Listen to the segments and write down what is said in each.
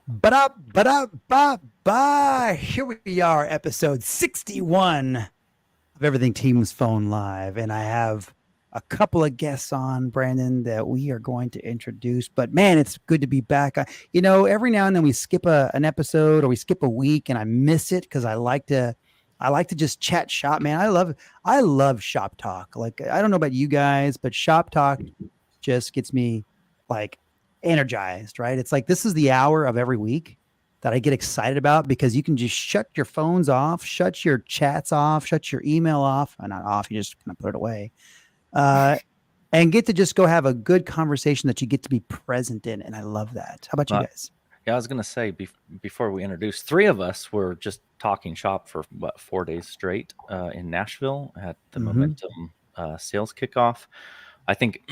Ba-da-ba-da-ba-ba. Here we are, episode 61 of Everything Teams Phone Live. And I have a couple of guests on, Brandon, that we are going to introduce. But man, it's good to be back. Every now and then we skip an episode or we skip a week and I miss it because I like to just chat shop, man. I love shop talk. Like, I don't know about you guys, but shop talk just gets me like energized, right? It's like this is the hour of every week that I get excited about because you can just shut your phones off, shut your chats off, shut your email off, not off, you just kind of put it away. Uh, and get to just go have a good conversation that you get to be present in. And I love that. How about you guys? Yeah, I was going to say before we introduce, three of us were just talking shop for 4 days straight in Nashville at the Momentum sales kickoff. I think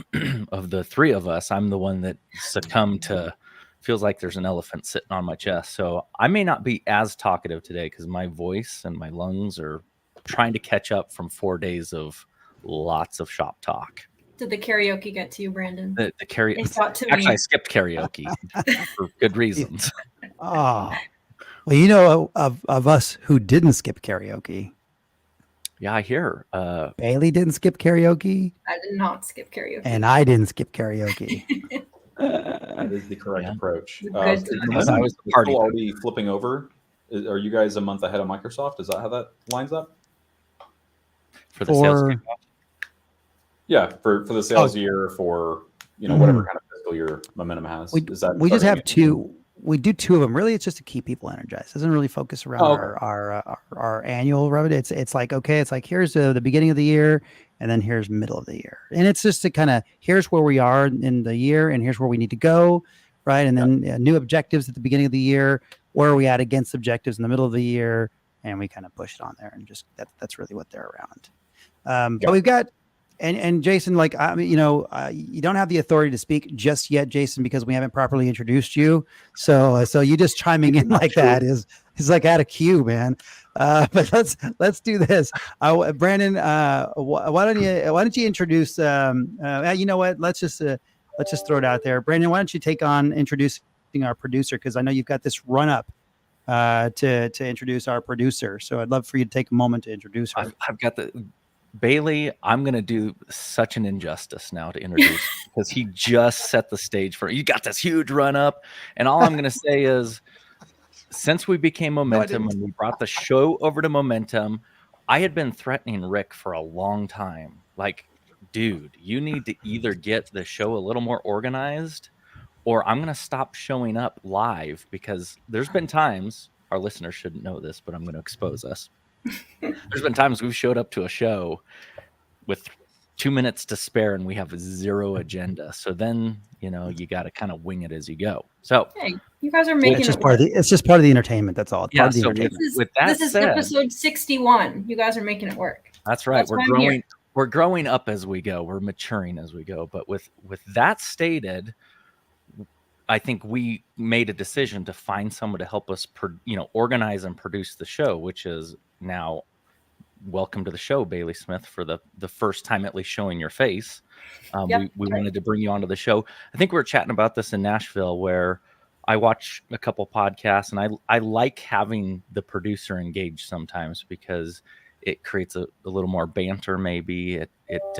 of the three of us, I'm the one that succumbed to feels like there's an elephant sitting on my chest. So I may not be as talkative today because my voice and my lungs are trying to catch up from 4 days of lots of shop talk. Did the karaoke get to you, Brandon? The karaoke. Actually, I skipped karaoke for good reasons. Oh, well, of us who didn't skip karaoke. Yeah, I hear. Bailey didn't skip karaoke. I did not skip karaoke. And I didn't skip karaoke. That is the correct approach. I was already flipping over. Are you guys a month ahead of Microsoft? Is that how that lines up? For the sales kickoff? Yeah, for the sales year, for whatever kind of fiscal year Momentum has. We just have two. We do two of them. Really, it's just to keep people energized. It doesn't really focus around our annual revenue. It's like, okay, it's like here's the beginning of the year, and then here's middle of the year, and it's just to kind of here's where we are in the year, and here's where we need to go, right? And then new objectives at the beginning of the year. Where are we at against objectives in the middle of the year? And we kind of push it on there, and just that's really what they're around. But we've got. And Jason, like, you don't have the authority to speak just yet, Jason, because we haven't properly introduced you. So you just chiming in like that is like out of cue, man. But let's do this. Brandon, why don't you introduce? You know what? Let's just throw it out there, Brandon. Why don't you take on introducing our producer? Because I know you've got this run up to introduce our producer. So I'd love for you to take a moment to introduce her. I've got the. Bailey, I'm going to do such an injustice now to introduce because he just set the stage for it. You got this huge run up. And all I'm going to say is since we became Momentum and we brought the show over to Momentum, I had been threatening Rick for a long time. Like, dude, you need to either get the show a little more organized or I'm going to stop showing up live because there's been times, our listeners shouldn't know this, but I'm going to expose us. There's been times we've showed up to a show with 2 minutes to spare and we have zero agenda. So then, you got to kind of wing it as you go. So hey, you guys are making it's just part of the entertainment. That's all. This is episode 61. You guys are making it work. That's right. We're growing up as we go. We're maturing as we go. But with that stated, I think we made a decision to find someone to help us, organize and produce the show, which is now welcome to the show, Bailey Smith, for the first time at least showing your face. We wanted to bring you onto the show. I think we were chatting about this in Nashville where I watch a couple podcasts and I like having the producer engaged sometimes because it creates a little more banter. Maybe it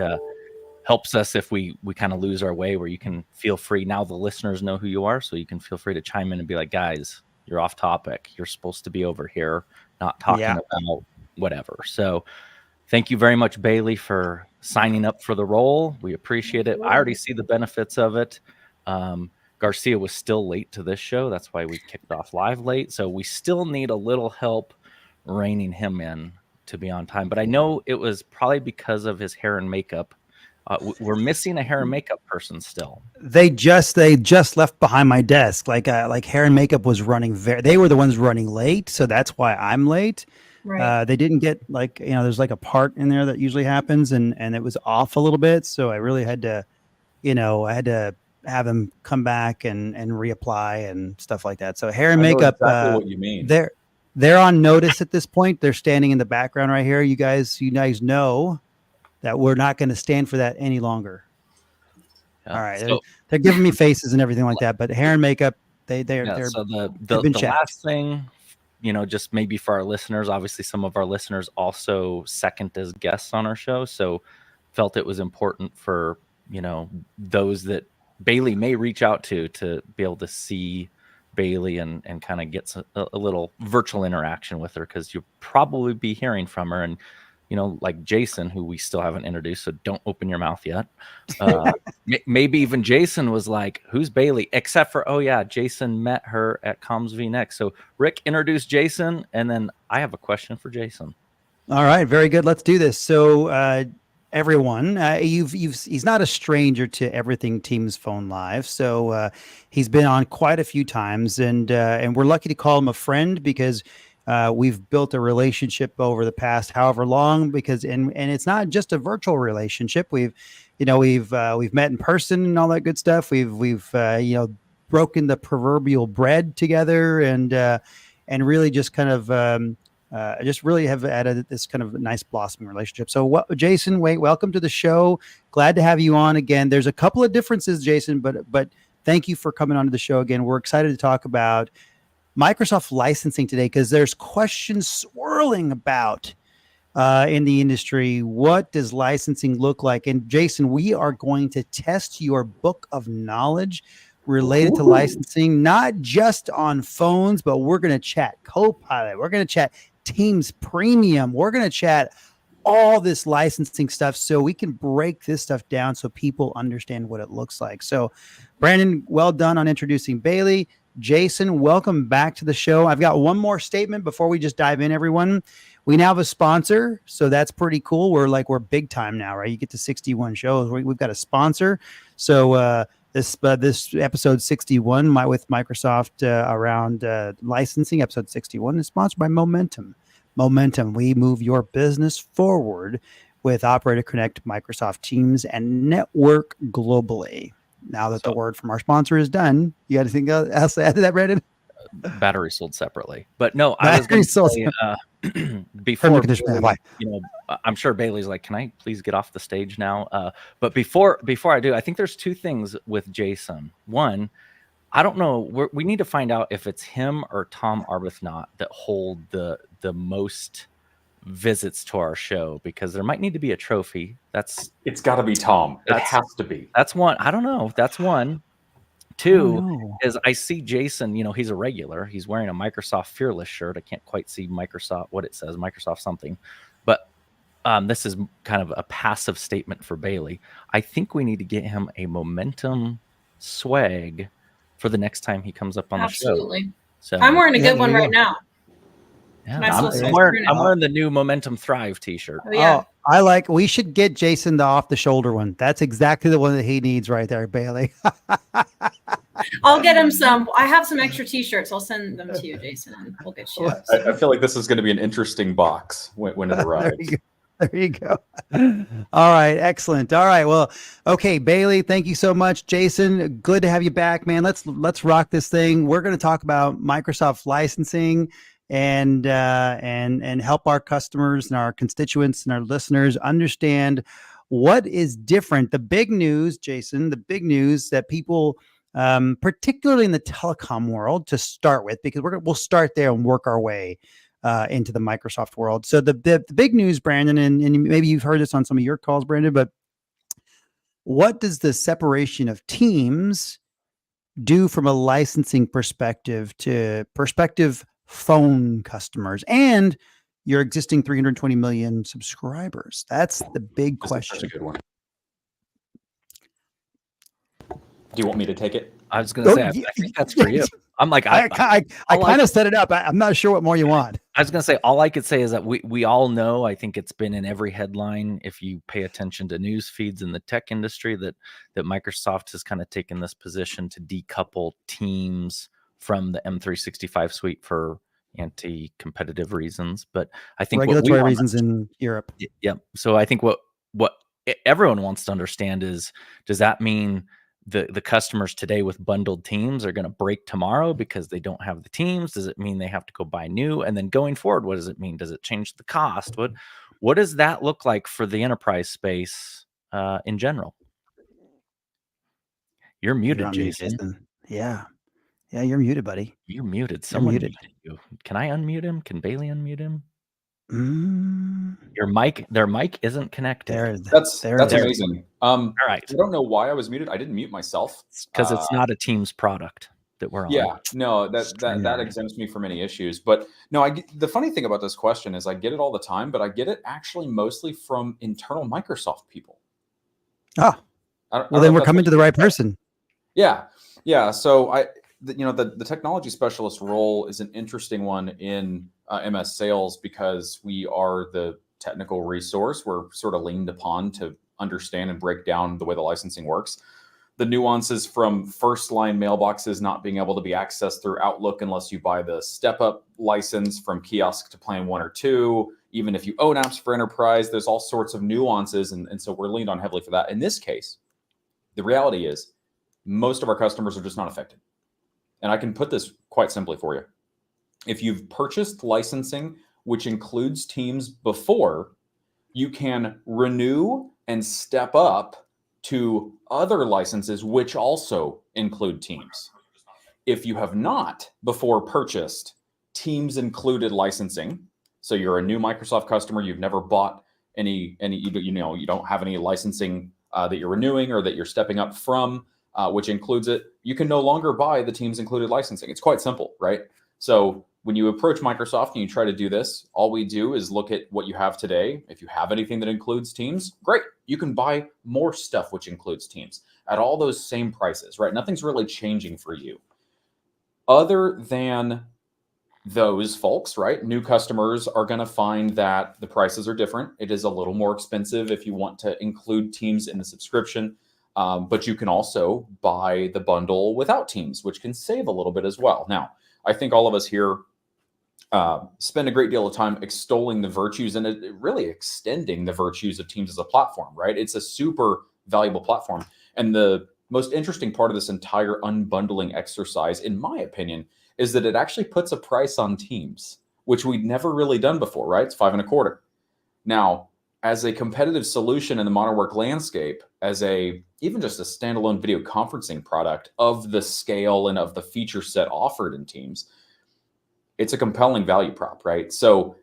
helps us if we kind of lose our way where you can feel free. Now the listeners know who you are, so you can feel free to chime in and be like, guys, you're off topic. You're supposed to be over here, not talking about whatever. So thank you very much, Bailey, for signing up for the role. We appreciate it. I already see the benefits of it. Garcia was still late to this show. That's why we kicked off live late. So we still need a little help reining him in to be on time. But I know it was probably because of his hair and makeup. We're missing a hair and makeup person still. They just left behind my desk. Like hair and makeup was running they were the ones running late, so that's why I'm late. Right. They didn't get there's like a part in there that usually happens, and it was off a little bit, so I really had to, have them come back and reapply and stuff like that. So hair and makeup. Exactly what you mean. They're on notice at this point. They're standing in the background right here. You guys know that we're not going to stand for that any longer. All right. So, they're giving me faces and everything like that, but hair and makeup, They're So they've been the checked. last thing, just maybe for our listeners, obviously some of our listeners also second as guests on our show, so felt it was important for those that Bailey may reach out to be able to see Bailey and kind of get a little virtual interaction with her, because you'll probably be hearing from her. And like Jason, who we still haven't introduced, so don't open your mouth yet. Maybe even Jason was like, "Who's Bailey?" Except for, oh yeah, Jason met her at Comms V Next. So Rick, introduce Jason, and then I have a question for Jason. All right, very good. Let's do this. So, everyone, he's not a stranger to Everything Teams Phone Live. So he's been on quite a few times, and we're lucky to call him a friend because we've built a relationship over the past however long. Because and it's not just a virtual relationship. We've met in person and all that good stuff. We've broken the proverbial bread together, and really just kind of. Just really have added this kind of nice blossoming relationship. So, Jason, Waite, welcome to the show. Glad to have you on again. There's a couple of differences, Jason, but thank you for coming onto the show again. We're excited to talk about Microsoft licensing today because there's questions swirling about in the industry. What does licensing look like? And Jason, we are going to test your book of knowledge related to licensing, not just on phones, but we're going to chat Copilot. We're going to chat Teams Premium. We're going to chat all this licensing stuff so we can break this stuff down so people understand what it looks like. So, Brandon, well done on introducing Bailey. Jason, welcome back to the show. I've got one more statement before we just dive in, everyone. We now have a sponsor, so that's pretty cool. We're big time now, right? You get to 61 shows. We've got a sponsor. So, this episode 61 with Microsoft around licensing, episode 61 is sponsored by Momentum. Momentum, we move your business forward with Operator Connect, Microsoft Teams, and Network globally. Now that the word from our sponsor is done, you got anything else to add to that, Brandon? Battery sold separately, but no, I was going to say before. I'm sure Bailey's like, "Can I please get off the stage now?" But before I do, I think there's two things with Jason. One, I don't know. We need to find out if it's him or Tom Arbuthnot that hold the most visits to our show, because there might need to be a trophy. It's got to be Tom. It has to be. That's one. I don't know. That's one. Two is I see Jason, he's a regular. He's wearing a Microsoft Fearless shirt. I can't quite see Microsoft, what it says, Microsoft something. But this is kind of a passive statement for Bailey. I think we need to get him a Momentum swag for the next time he comes up on the show. Absolutely. So I'm wearing a good one right now. Yeah, I'm wearing the new Momentum Thrive t-shirt. Oh, yeah. We should get Jason the off the shoulder one. That's exactly the one that he needs right there, Bailey. I'll get him some. I have some extra t-shirts. I'll send them to you, Jason, and we'll get you. I feel like this is going to be an interesting box when it arrives. There you go. All right. Excellent. All right. Well, okay, Bailey, thank you so much. Jason, good to have you back, man. Let's rock this thing. We're going to talk about Microsoft licensing and help our customers and our constituents and our listeners understand what is different. The big news, Jason, that people, particularly in the telecom world, to start with, because we'll start there and work our way into the Microsoft world. So the big news, Brandon, and maybe you've heard this on some of your calls, Brandon, but what does the separation of Teams do from a licensing perspective to prospective phone customers and your existing 320 million subscribers? That's the big question. That's a good one. Do you want me to take it? I was going to say, I think that's for you. I'm like, I kind of set it up. I'm not sure what more you want. I was going to say, all I could say is that we all know, I think it's been in every headline, if you pay attention to news feeds in the tech industry, that Microsoft has kind of taken this position to decouple Teams from the M365 suite for anti-competitive reasons. But I think regulatory reasons in Europe. Yeah. So I think what everyone wants to understand is, does that mean the customers today with bundled Teams are going to break tomorrow because they don't have the Teams? Does it mean they have to go buy new? And then going forward, what does it mean? Does it change the cost? What does that look like for the enterprise space in general? You're muted, Jason. Yeah. Yeah, you're muted, buddy. You're muted. Someone muted. muted you. Can I unmute him? Can Bailey unmute him? Mm, Their mic isn't connected. That's it is. amazing. All right. I don't know why I was muted. I didn't mute myself. Because it's not a Teams product that we're on. Yeah, no, that exempts me from any issues. But no, the funny thing about this question is I get it all the time, but I get it actually mostly from internal Microsoft people. Oh, well, then we're coming to the right person. Yeah. So the technology specialist role is an interesting one in MS sales because we are the technical resource. We're sort of leaned upon to understand and break down the way the licensing works. The nuances from first line mailboxes not being able to be accessed through Outlook unless you buy the step up license from kiosk to plan 1 or 2. Even if you own apps for enterprise, there's all sorts of nuances. And so we're leaned on heavily for that. In this case, the reality is most of our customers are just not affected. And I can put this quite simply for you. If you've purchased licensing, which includes Teams before, you can renew and step up to other licenses, which also include Teams. If you have not before purchased Teams included licensing, so you're a new Microsoft customer, you've never bought any you don't have any licensing that you're renewing or that you're stepping up from, which includes it, you can no longer buy the Teams included licensing. It's quite simple, right? So when you approach Microsoft and you try to do this, all we do is look at what you have today. If you have anything that includes Teams, great. You can buy more stuff which includes Teams at all those same prices, right? Nothing's really changing for you. Other than those folks, right? New customers are going to find that the prices are different. It is a little more expensive if you want to include Teams in the subscription, but you can also buy the bundle without Teams, which can save a little bit as well. Now, I think all of us here spend a great deal of time extolling the virtues and really extending the virtues of Teams as a platform, right? It's a super valuable platform. And the most interesting part of this entire unbundling exercise, in my opinion, is that it actually puts a price on Teams, which we'd never really done before, right? It's $5.25. Now, as a competitive solution in the modern work landscape, as even just a standalone video conferencing product of the scale and of the feature set offered in Teams, it's a compelling value prop, right? So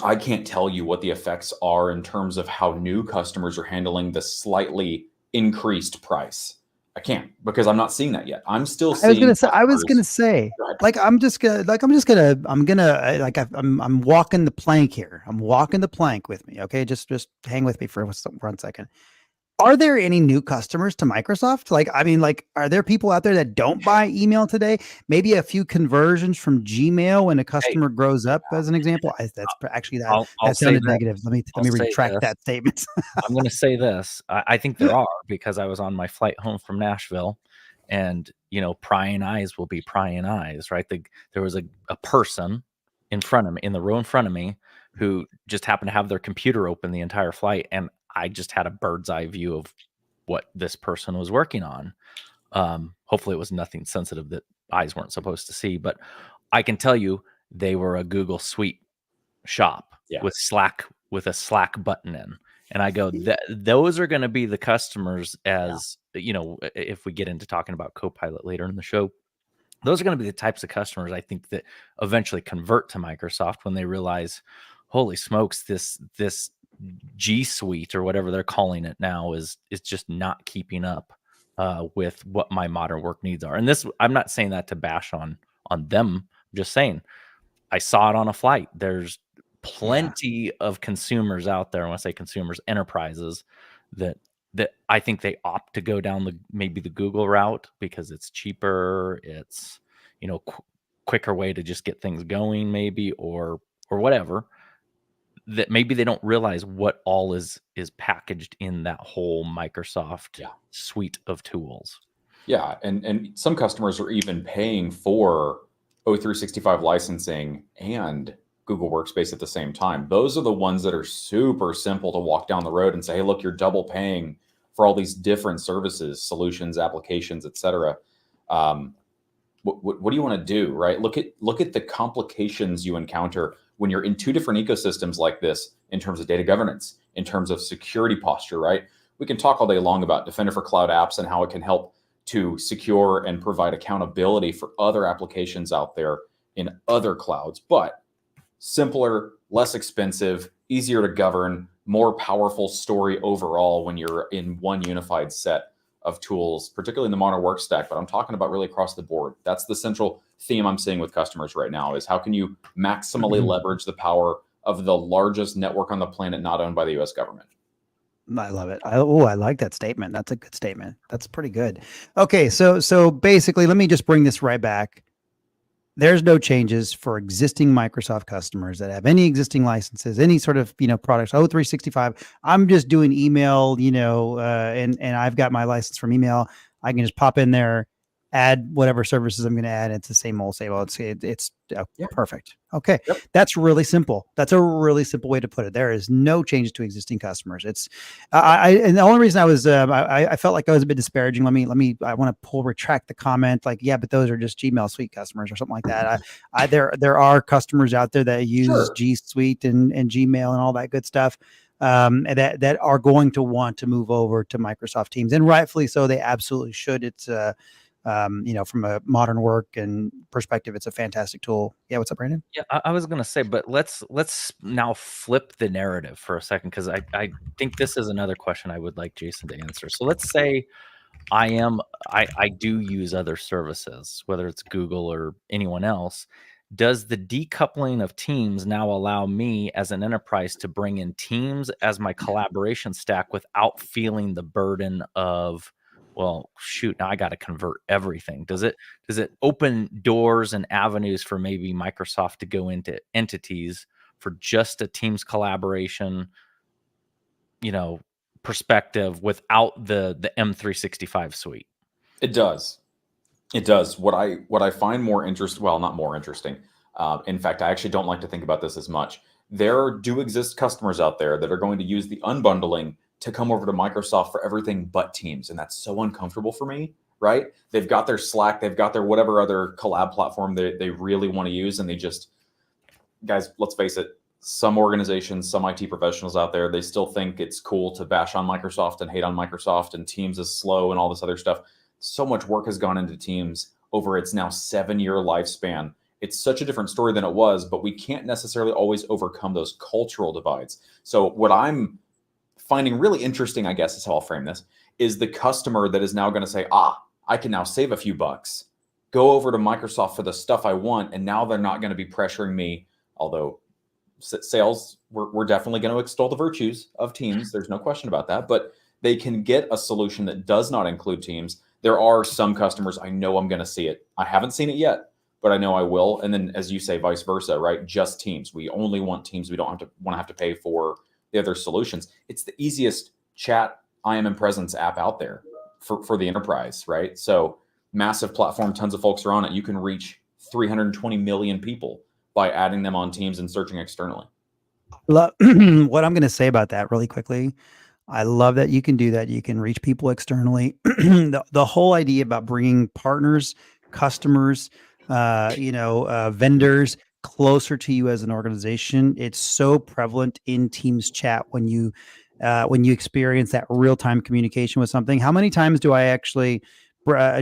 I can't tell you what the effects are in terms of how new customers are handling the slightly increased price. I can't, because I'm not seeing that yet. I'm still seeing. I was gonna say, I'm walking the plank here. I'm walking the plank with me. Okay, just hang with me for 1 second. Are there any new customers to Microsoft? Are there people out there that don't buy email today? Maybe a few conversions from Gmail when a customer grows up, as an example. That sounded negative. Let me retract that statement. I'm going to say this. I think there are, because I was on my flight home from Nashville, and prying eyes will be prying eyes, right? There was a person in the row in front of me, who just happened to have their computer open the entire flight, and I just had a bird's eye view of what this person was working on. Hopefully it was nothing sensitive that eyes weren't supposed to see, but I can tell you they were a Google Suite shop with a Slack button in. And I go, those are going to be the customers if we get into talking about Copilot later in the show, those are going to be the types of customers I think that eventually convert to Microsoft when they realize, holy smokes, this G Suite or whatever they're calling it now is just not keeping up with what my modern work needs are. And this, I'm not saying that to bash on them. I'm just saying I saw it on a flight. There's plenty of consumers out there. When I say consumers, enterprises that I think they opt to go down maybe the Google route because it's cheaper. It's quicker way to just get things going, maybe or whatever. That maybe they don't realize what all is packaged in that whole Microsoft suite of tools. Yeah, and some customers are even paying for O365 licensing and Google Workspace at the same time. Those are the ones that are super simple to walk down the road and say, hey, look, you're double paying for all these different services, solutions, applications, etc. What do you want to do, right? Look at the complications you encounter when you're in two different ecosystems like this in terms of data governance, in terms of security posture, right? We can talk all day long about Defender for Cloud Apps and how it can help to secure and provide accountability for other applications out there in other clouds, but simpler, less expensive, easier to govern, more powerful story overall when you're in one unified set of tools, particularly in the modern work stack. But I'm talking about really across the board. That's the central theme I'm seeing with customers right now, is how can you maximally leverage the power of the largest network on the planet not owned by the US government? I love it. I like that statement. That's a good statement. That's pretty good. Okay, so basically, let me just bring this right back. There's no changes for existing Microsoft customers that have any existing licenses, any sort of, products. 365. I'm just doing email, and I've got my license from email. I can just pop in there, add whatever services I'm going to add. It's the same old. It's perfect. Okay. Yep. That's really simple. That's a really simple way to put it. There is no changes to existing customers. It's, and the only reason I was, I felt like I was a bit disparaging. I want to retract the comment. Like, yeah, but those are just Gmail Suite customers or something like that. There are customers out there that use G Suite and Gmail and all that good stuff. That are going to want to move over to Microsoft Teams, and rightfully so. They absolutely should. It's, from a modern work and perspective, it's a fantastic tool. Yeah. What's up, Brandon? Yeah, I was going to say, but let's now flip the narrative for a second, because I think this is another question I would like Jason to answer. So let's say I do use other services, whether it's Google or anyone else. Does the decoupling of Teams now allow me as an enterprise to bring in Teams as my collaboration stack without feeling the burden of, well, shoot, now I got to convert everything? Does it open doors and avenues for maybe Microsoft to go into entities for just a Teams collaboration, perspective without the M365 suite? It does. What I find more interesting, well, not more interesting. In fact, I actually don't like to think about this as much. There do exist customers out there that are going to use the unbundling to come over to Microsoft for everything but Teams. And that's so uncomfortable for me, right? They've got their Slack, they've got their whatever other collab platform they really want to use. And guys, let's face it, some organizations, some IT professionals out there, they still think it's cool to bash on Microsoft and hate on Microsoft, and Teams is slow and all this other stuff. So much work has gone into Teams over its now 7-year lifespan. It's such a different story than it was, but we can't necessarily always overcome those cultural divides. So what I'm finding really interesting, I guess is how I'll frame this, is the customer that is now going to say, I can now save a few bucks, go over to Microsoft for the stuff I want. And now they're not going to be pressuring me, although sales, we're definitely going to extol the virtues of Teams. There's no question about that, but they can get a solution that does not include Teams. There are some customers, I know I'm going to see it. I haven't seen it yet, but I know I will. And then, as you say, vice versa, right? Just Teams. We only want Teams. We don't want to pay for the other solutions. It's the easiest chat IM and presence app out there for the enterprise, right? So massive platform, tons of folks are on it. You can reach 320 million people by adding them on Teams and searching externally. What I'm going to say about that really quickly, I love that you can do that. You can reach people externally. The whole idea about bringing partners, customers, vendors closer to you as an organization, it's so prevalent in Teams chat when you experience that real-time communication with something. How many times do I actually,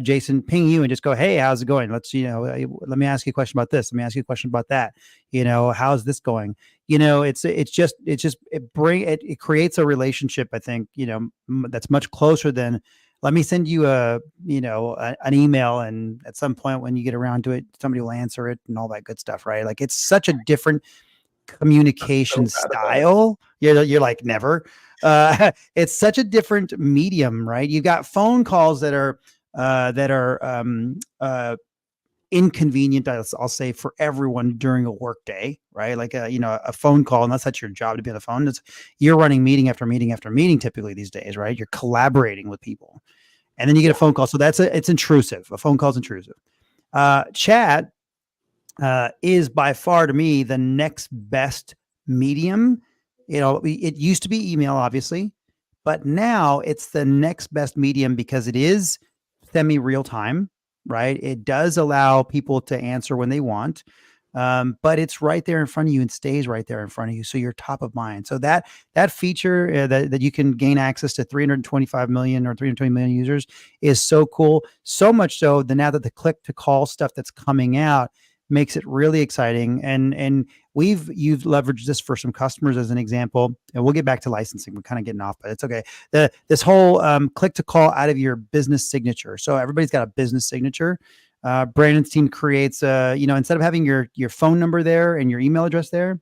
Jason, ping you and just go, hey, how's it going? Let me ask you a question about this. Let me ask you a question about that. How's this going? It creates a relationship, I think, that's much closer than, let me send you an email, and at some point when you get around to it, somebody will answer it and all that good stuff, right? Like, it's such a different communication style. You're like, never. It's such a different medium, right? You've got phone calls that are inconvenient, I'll say, for everyone during a work day, right? Like a phone call, unless that's your job to be on the phone, you're running meeting after meeting after meeting typically these days, right? You're collaborating with people, and then you get a phone call. So it's intrusive. A phone call is intrusive. Chat is by far, to me, the next best medium. It used to be email, obviously, but now it's the next best medium because it is semi-real time, right? It does allow people to answer when they want. but it's right there in front of you and stays right there in front of you. So you're top of mind. So that feature that you can gain access to 325 million or 320 million users is so cool. So much so that now that the click to call stuff that's coming out makes it really exciting. And you've leveraged this for some customers as an example, and we'll get back to licensing. We're kind of getting off, but it's okay. This whole click to call out of your business signature. So everybody's got a business signature. Brandon's team creates instead of having your phone number there and your email address there,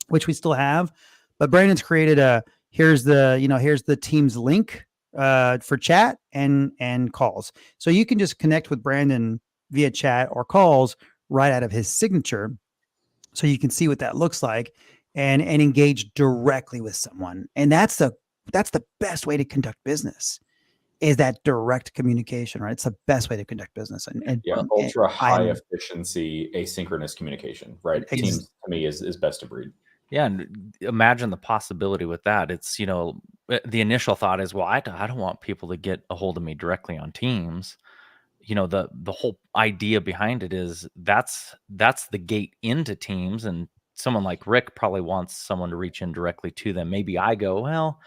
which we still have, but Brandon's created here's the team's link for chat and calls. So you can just connect with Brandon via chat or calls right out of his signature. So you can see what that looks like and engage directly with someone. And that's the best way to conduct business, is that direct communication, right? It's the best way to conduct business. And ultra high efficiency asynchronous communication, right? Teams to me is best of breed. Yeah, and imagine the possibility with that. It's, the initial thought is, well, I don't want people to get a hold of me directly on Teams. The whole idea behind it is that's the gate into Teams, and someone like Rick probably wants someone to reach in directly to them. Maybe I go, well,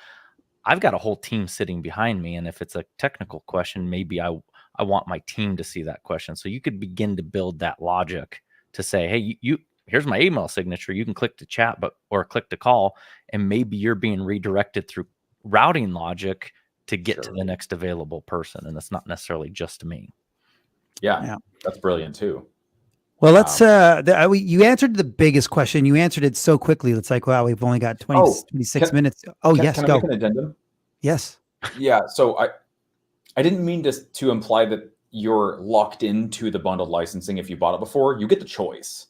I've got a whole team sitting behind me, and if it's a technical question, maybe I want my team to see that question. So you could begin to build that logic to say, hey, you here's my email signature. You can click to chat, or click to call, and maybe you're being redirected through routing logic to get to the next available person, and it's not necessarily just me. Yeah, that's brilliant too. Well, let's. You answered the biggest question. You answered it so quickly. It's like, wow, we've only got 26 minutes. Oh, yes, can go. I make an addendum? Yes. Yeah. So I didn't mean to imply that you're locked into the bundled licensing if you bought it before. You get the choice.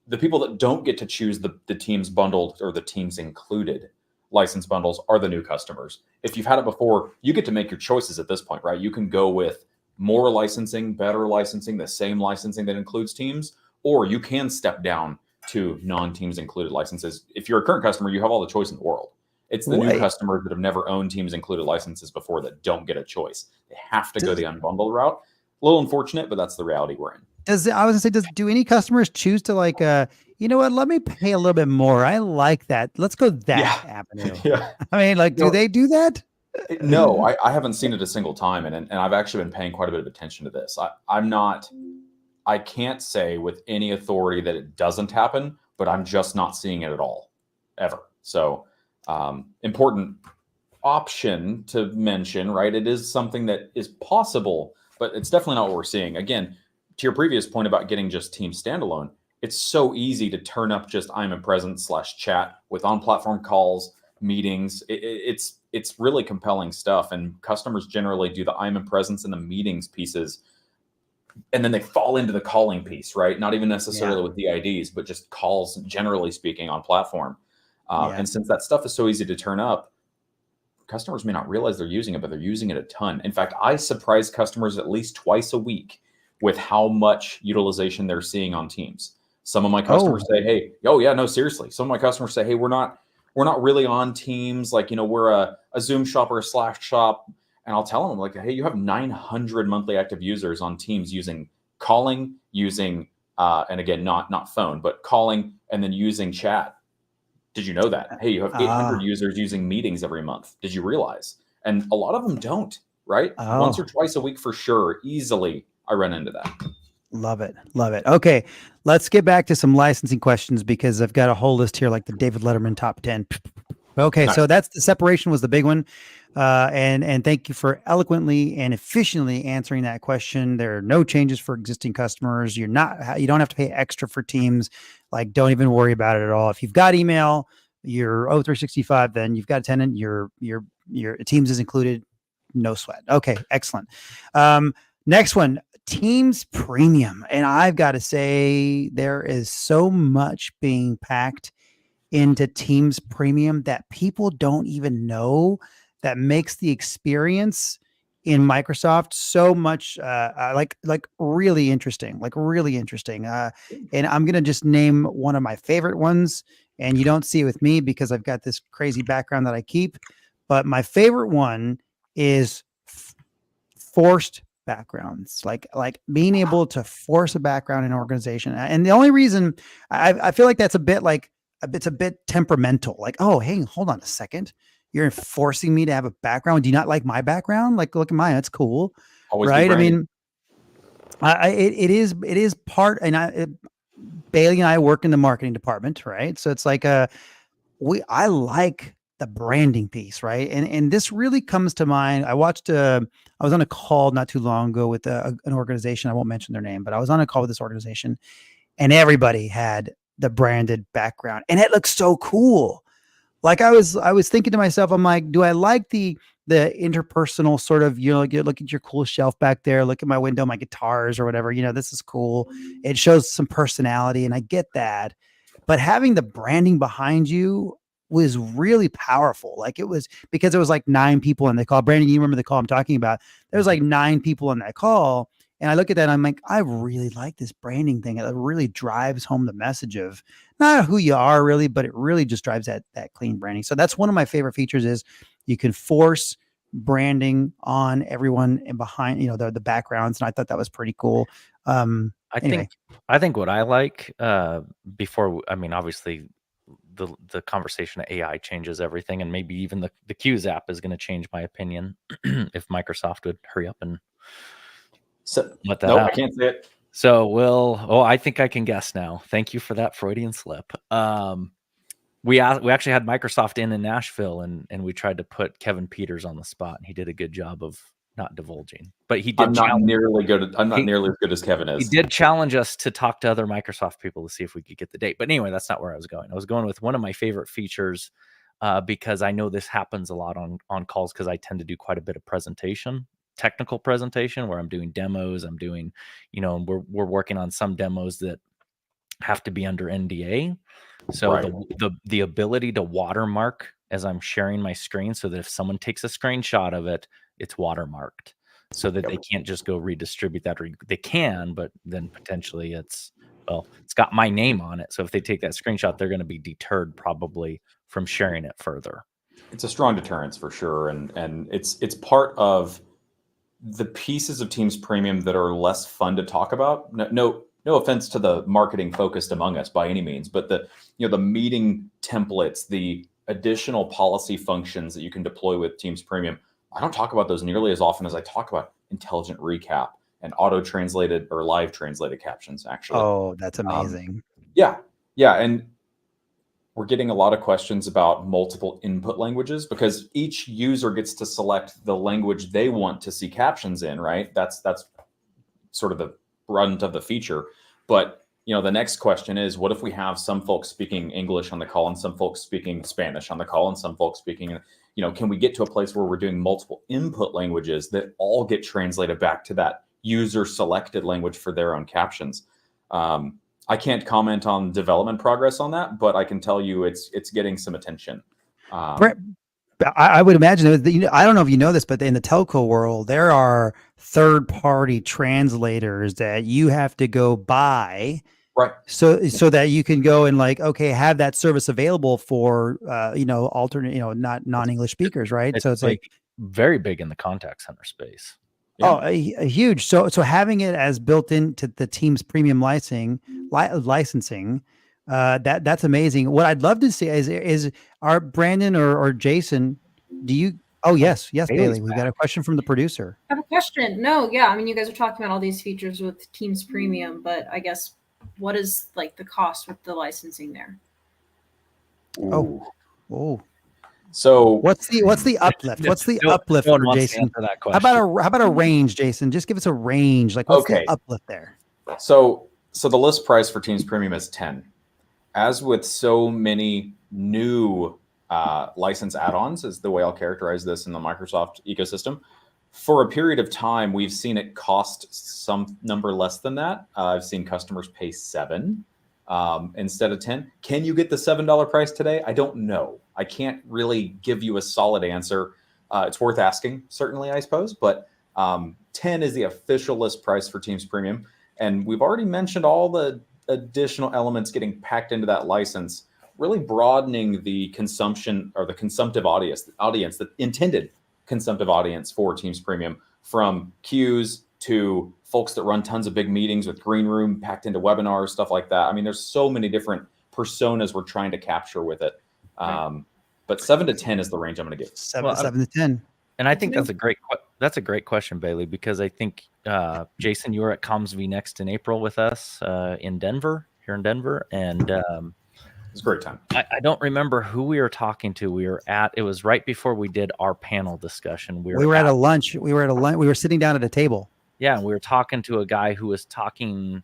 The people that don't get to choose the teams bundled or the teams included license bundles are the new customers. If you've had it before, you get to make your choices at this point, right? You can go with more licensing, better licensing, the same licensing that includes teams, or you can step down to non-teams included licenses. If you're a current customer, you have all the choice in the world. It's the new customers that have never owned teams included licenses before that don't get a choice. They have to go the unbundled route. A little unfortunate, but that's the reality we're in. Do any customers choose to you know what, let me pay a little bit more. I like that. Let's go that avenue. Yeah. I mean, do they do that? No, I haven't seen it a single time. And I've actually been paying quite a bit of attention to this. I can't say with any authority that it doesn't happen, but I'm just not seeing it at all, ever. So important option to mention, right? It is something that is possible, but it's definitely not what we're seeing. Again, to your previous point about getting just team standalone, it's so easy to turn up just I'm a present /chat with on-platform calls, meetings. It's really compelling stuff, and customers generally do the I'm in presence and the meetings pieces, and then they fall into the calling piece, right? Not even necessarily with the IDs, but just calls, generally speaking, on platform. And since that stuff is so easy to turn up, customers may not realize they're using it, but they're using it a ton. In fact, I surprise customers at least twice a week with how much utilization they're seing on Teams. Some of my customers say, hey, seriously. Some of my customers say, hey, we're not really on Teams. We're a Zoom shop or a Slack shop. And I'll tell them, hey, you have 900 monthly active users on Teams using calling, using, and again, not phone, but calling, and then using chat. Did you know that? Hey, you have 800 users using meetings every month. Did you realize? And a lot of them don't, right? Once or twice a week for sure. Easily, I run into that. Love it. Love it. Okay. Let's get back to some licensing questions, because I've got a whole list here, like the David Letterman top 10. Okay. Nice. So that's the separation was the big one. And thank you for eloquently and efficiently answering that question. There are no changes for existing customers. You don't have to pay extra for Teams. Don't even worry about it at all. If you've got email, your O365, then you've got a tenant, your Teams is included. No sweat. Okay. Excellent. Next one, Teams Premium. And I've got to say, there is so much being packed into Teams Premium that people don't even know, that makes the experience in Microsoft so much really interesting, and I'm going to just name one of my favorite ones, and you don't see it with me because I've got this crazy background that I keep, but my favorite one is forced backgrounds, like being able to force a background in an organization. And the only reason I feel like that's a bit like it's a bit temperamental. Like, oh, hey, hold on a second. You're forcing me to have a background. Do you not like my background? Like, look at mine. That's cool. Always be Right. I branded. mean, it is part, and Bailey and I work in the marketing department, right? So it's like I like the branding piece, right? And this really comes to mind. I was on a call not too long ago with an organization. I won't mention their name, but I was on a call with this organization, and everybody had the branded background, and it looks so cool. Like I was thinking to myself, I'm like, do I like the interpersonal sort of, you look at your cool shelf back there, look at my window, my guitars or whatever, this is cool. It shows some personality, and I get that. But having the branding behind you was really powerful. Like it was, because it was like 9 people in the call. Brandon, you remember the call I'm talking about? There was like 9 people in that call. And I look at that and I'm like, I really like this branding thing. It really drives home the message of not who you are really, but it really just drives that clean branding. So that's one of my favorite features, is you can force branding on everyone and behind, the backgrounds. And I thought that was pretty cool. Anyway. I think what I like obviously the conversation of AI changes everything, and maybe even the Q's app is going to change my opinion if Microsoft would hurry up and let that out. I can't say it. So I think I can guess now. Thank you for that Freudian slip. We actually had Microsoft in Nashville, and we tried to put Kevin Peters on the spot, and he did a good job of not divulging, but he did. I'm not nearly as good as Kevin is. He did challenge us to talk to other Microsoft people to see if we could get the date. But anyway, that's not where I was going. I was going with one of my favorite features, because I know this happens a lot on calls, because I tend to do quite a bit of technical presentation, where I'm doing demos. I'm doing, we're working on some demos that have to be under NDA. So Right. the ability to watermark as I'm sharing my screen, so that if someone takes a screenshot of it, it's watermarked, so that they can't just go redistribute that, or they can, but then potentially it's got my name on it. So if they take that screenshot, they're going to be deterred probably from sharing it further. It's a strong deterrence for sure. And it's part of the pieces of Teams Premium that are less fun to talk about. No offense to the marketing focused among us by any means, but the meeting templates, the additional policy functions that you can deploy with Teams Premium, I don't talk about those nearly as often as I talk about intelligent recap and auto-translated or live translated captions, actually. Oh, that's amazing. Yeah. And we're getting a lot of questions about multiple input languages, because each user gets to select the language they want to see captions in, right? That's sort of the brunt of the feature. But the next question is, what if we have some folks speaking English on the call and some folks speaking Spanish on the call and some folks speaking, can we get to a place where we're doing multiple input languages that all get translated back to that user selected language for their own captions? I can't comment on development progress on that, but I can tell you it's getting some attention. I would imagine, I don't know if you know this, but in the telco world, there are third-party translators that you have to go buy, right? So that you can go and have that service available for alternate, not non-English speakers, right? So it's very big in the contact center space. Yeah. Oh, a huge. So having it as built into the Teams Premium licensing, that's amazing. What I'd love to see is our Brandon or Jason, do you? Oh, yes, Bailey. We got a question from the producer. I have a question. No, yeah. I mean, you guys are talking about all these features with Teams Premium, but I guess what is the cost with the licensing there? Oh. So what's the uplift? What's the uplift for Jason? How about a range, Jason? Just give us a range. What's the uplift there? So the list price for Teams Premium is 10. As with so many new license add-ons, is the way I'll characterize this in the Microsoft ecosystem. For a period of time, we've seen it cost some number less than that. I've seen customers pay $7 instead of 10. Can you get the $7 price today? I don't know. I can't really give you a solid answer. It's worth asking, certainly, I suppose. But 10 is the official list price for Teams Premium. And we've already mentioned all the additional elements getting packed into that license, really broadening the consumption or the consumptive audience, the intended consumptive audience for Teams Premium, from queues to folks that run tons of big meetings with green room packed into webinars, stuff like that. I mean, there's so many different personas we're trying to capture with it. But 7 to 10 is the range I'm going to give. Seven to 10. And I think that's a great question, Bailey, because I think Jason, you were at CommsV Next in April with us here in Denver, and it's a great time. I don't remember who we were talking to. It was right before we did our panel discussion. We were at a lunch. We were sitting down at a table. Yeah, and we were talking to a guy who was talking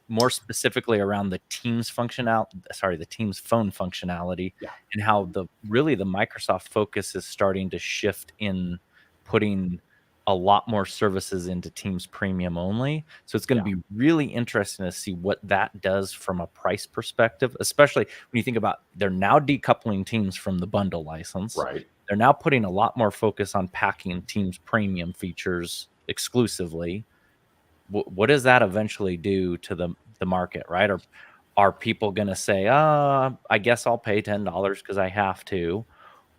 more specifically around the Teams phone functionality, and how the Microsoft focus is starting to shift in putting a lot more services into Teams Premium only. So it's going to be really interesting to see what that does from a price perspective, especially when you think about they're now decoupling Teams from the bundle license. Right. They're now putting a lot more focus on packing Teams Premium features exclusively. What does that eventually do to the market, right? Are people going to say, I guess I'll pay $10 because I have to?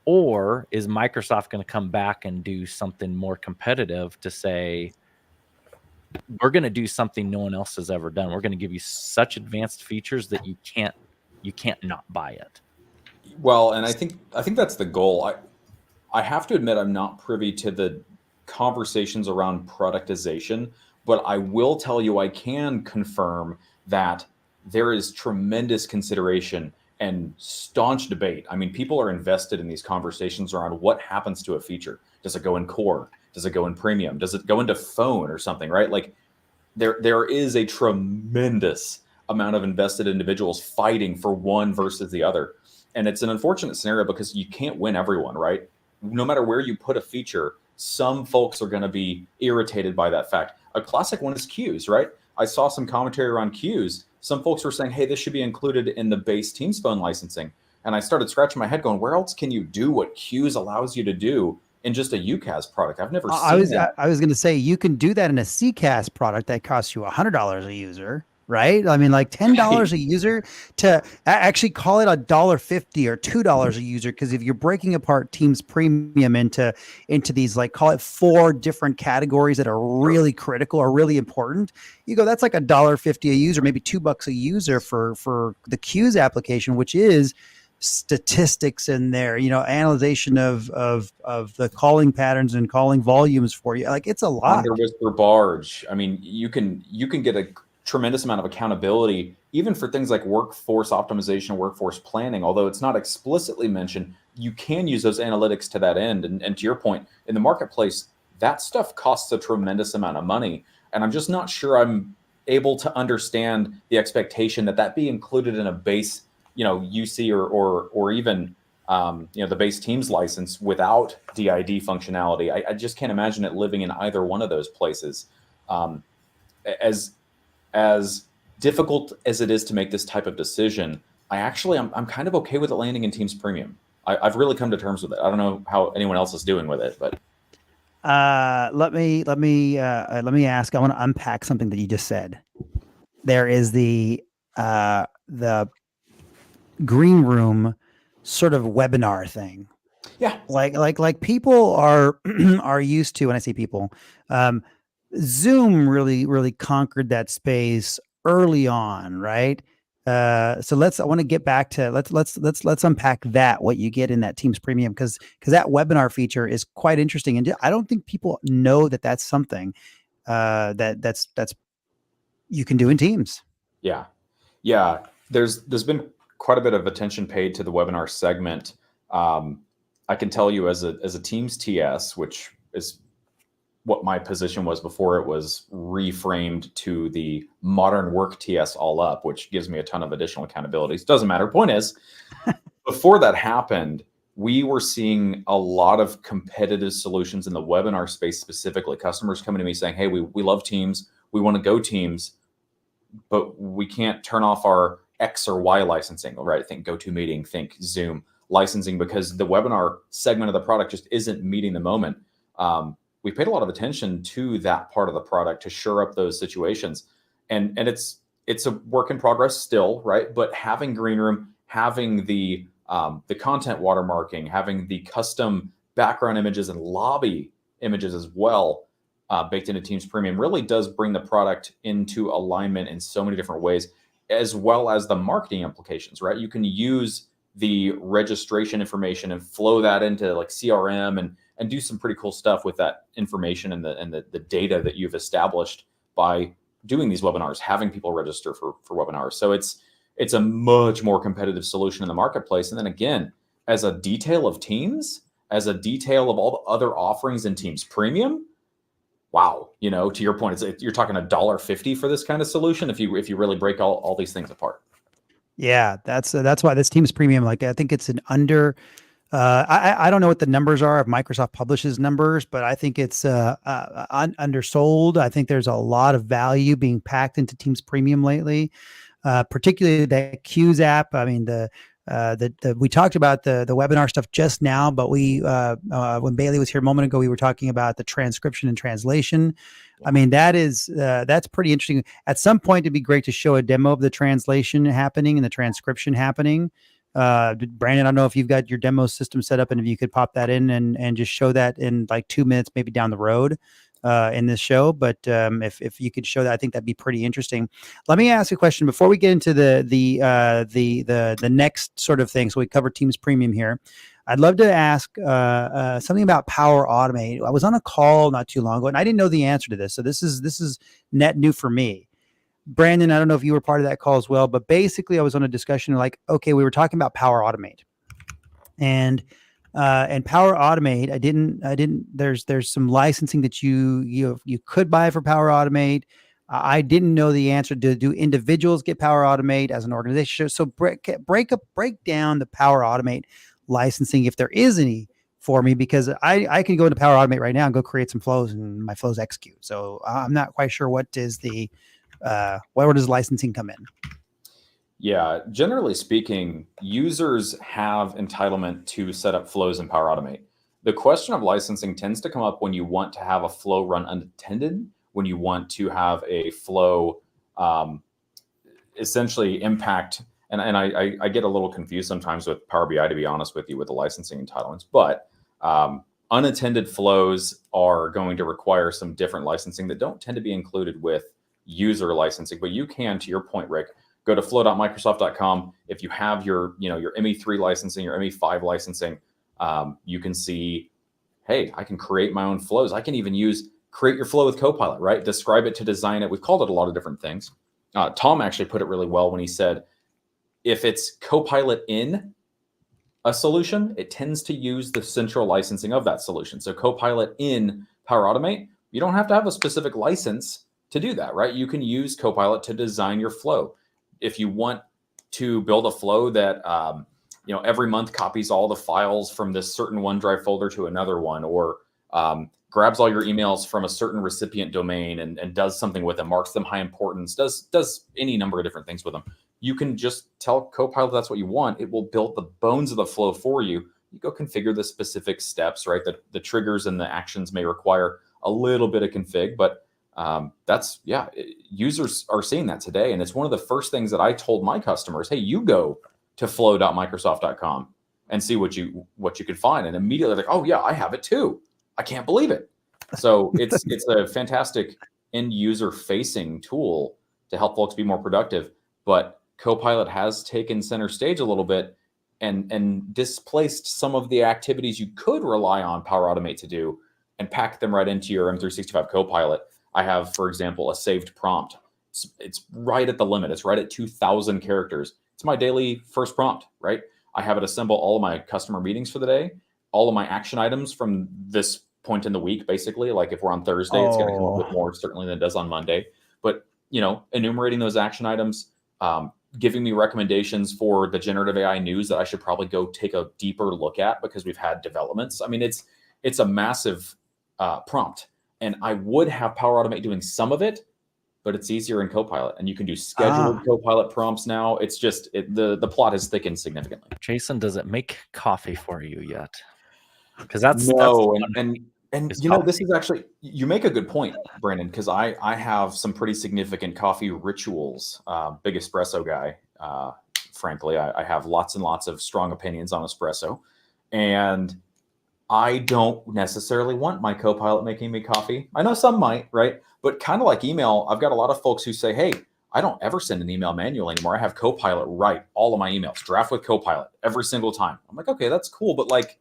Or is Microsoft going to come back and do something more competitive to say, we're going to do something no one else has ever done. We're going to give you such advanced features that you can't not buy it. Well, and I think that's the goal. I have to admit I'm not privy to the conversations around productization, but I will tell you I can confirm that there is tremendous consideration and staunch debate. I mean, people are invested in these conversations around what happens to a feature. Does it go in core? Does it go in premium? Does it go into phone or something, right? Like there is a tremendous amount of invested individuals fighting for one versus the other. And it's an unfortunate scenario because you can't win everyone, right? No matter where you put a feature, some folks are going to be irritated by that fact. A classic one is queues, right? I saw some commentary around queues. Some folks were saying, hey, this should be included in the base Teams phone licensing. And I started scratching my head going, where else can you do what queues allows you to do in just a UCaaS product? I've never seen that. I was going to say, you can do that in a CCaaS product that costs you $100 a user, right? I mean, like $10 a user to actually call it $1.50 or $2 a user. Because if you're breaking apart Teams Premium into these, like, call it 4 different categories that are really critical or really important, you go, that's like $1.50 a user, maybe $2 a user for the queues application, which is statistics in there, analyzation of the calling patterns and calling volumes for you. Like, it's a lot. Under whisper barge. I mean, you can get a tremendous amount of accountability, even for things like workforce optimization, workforce planning. Although it's not explicitly mentioned, you can use those analytics to that end. And to your point, in the marketplace, that stuff costs a tremendous amount of money. And I'm just not sure I'm able to understand the expectation that be included in a base, UC or even the base Teams license without DID functionality. I just can't imagine it living in either one of those places. As difficult as it is to make this type of decision, I'm kind of okay with it landing in Teams Premium. I've really come to terms with it. I don't know how anyone else is doing with it, but let me ask. I want to unpack something that you just said. There is the green room sort of webinar thing. Yeah, like people are are used to. When I say people, Zoom really conquered that space early on, right? So I want to get back to let's unpack that, what you get in that Teams Premium, because that webinar feature is quite interesting, and I don't think people know that that's something that's you can do in Teams. Yeah. There's been quite a bit of attention paid to the webinar segment. I can tell you as a Teams TS, which is what my position was before it was reframed to the modern work TS all up, which gives me a ton of additional accountabilities. Doesn't matter. Point is, before that happened, we were seeing a lot of competitive solutions in the webinar space, specifically customers coming to me saying, hey, we love Teams. We want to go Teams, but we can't turn off our X or Y licensing, right? Think GoToMeeting, think Zoom licensing, because the webinar segment of the product just isn't meeting the moment. We paid a lot of attention to that part of the product to shore up those situations. And it's a work in progress still, right? But having green room, having the content watermarking, having the custom background images and lobby images as well, baked into Teams Premium really does bring the product into alignment in so many different ways, as well as the marketing implications, right? You can use the registration information and flow that into like CRM and do some pretty cool stuff with that information and the data that you've established by doing these webinars, having people register for webinars. So it's a much more competitive solution in the marketplace. And then again, as a detail of Teams, as a detail of all the other offerings in Teams Premium, wow, to your point, you're talking $1.50 for this kind of solution if you really break all these things apart. Yeah, that's why this Teams Premium, like I think it's an under. I don't know what the numbers are if Microsoft publishes numbers, but I think it's undersold. I think there's a lot of value being packed into Teams Premium lately, particularly the Qs app. I mean, we talked about the webinar stuff just now, but when Bailey was here a moment ago, we were talking about the transcription and translation. I mean, that's pretty interesting. At some point, it'd be great to show a demo of the translation happening and the transcription happening. Brandon, I don't know if you've got your demo system set up and if you could pop that in and just show that in like 2 minutes, maybe down the road in this show. But if you could show that, I think that'd be pretty interesting. Let me ask a question before we get into the next sort of thing. So we cover Teams Premium here. I'd love to ask something about Power Automate. I was on a call not too long ago, and I didn't know the answer to this. So this is net new for me. Brandon, I don't know if you were part of that call as well, but basically I was on a discussion like, okay, we were talking about Power Automate. And Power Automate, I didn't, there's some licensing that you could buy for Power Automate. I didn't know the answer. Do individuals get Power Automate as an organization? So break down the Power Automate licensing, if there is any, for me, because I can go into Power Automate right now and go create some flows and my flows execute. So I'm not quite sure what is where does licensing come in? Yeah, generally speaking, users have entitlement to set up flows in Power Automate. The question of licensing tends to come up when you want to have a flow run unattended, when you want to have a flow essentially impact. And I get a little confused sometimes with Power BI, to be honest with you, with the licensing entitlements. But unattended flows are going to require some different licensing that don't tend to be included with user licensing. But you can, to your point, Rick, go to flow.microsoft.com. If you have your ME3 licensing, your ME5 licensing, you can see, hey, I can create my own flows. I can even create your flow with Copilot, right? Describe it to design it. We've called it a lot of different things. Tom actually put it really well when he said, if it's Copilot in a solution, it tends to use the central licensing of that solution. So Copilot in Power Automate, you don't have to have a specific license to do that, right? You can use Copilot to design your flow. If you want to build a flow that every month copies all the files from this certain OneDrive folder to another one, or grabs all your emails from a certain recipient domain and does something with them, marks them high importance, does any number of different things with them, you can just tell Copilot that's what you want. It will build the bones of the flow for you. You go configure the specific steps, right? The triggers and the actions may require a little bit of config, but users are seeing that today. And it's one of the first things that I told my customers, hey, you go to flow.microsoft.com and see what you can find. And immediately like, oh yeah, I have it too. I can't believe it. So it's a fantastic end user facing tool to help folks be more productive. But Copilot has taken center stage a little bit and displaced some of the activities you could rely on Power Automate to do and pack them right into your M365 Copilot. I have, for example, a saved prompt. It's right at the limit. It's right at 2,000 characters. It's my daily first prompt, right? I have it assemble all of my customer meetings for the day, all of my action items from this point in the week, basically. Like if we're on Thursday, it's going to come up with more certainly than it does on Monday. But, enumerating those action items, giving me recommendations for the generative AI news that I should probably go take a deeper look at because we've had developments. I mean, it's a massive prompt. And I would have Power Automate doing some of it, but it's easier in Copilot. And you can do scheduled Copilot prompts now. It's just, the plot has thickened significantly. Jason, does it make coffee for you yet? Because that's this is actually, you make a good point, Brandon, because I have some pretty significant coffee rituals. Big espresso guy, frankly. I have lots and lots of strong opinions on espresso. And I don't necessarily want my Copilot making me coffee. I know some might, right? But kind of like email, I've got a lot of folks who say, hey, I don't ever send an email manually anymore. I have Copilot write all of my emails, draft with Copilot every single time. I'm like, okay, that's cool. But like,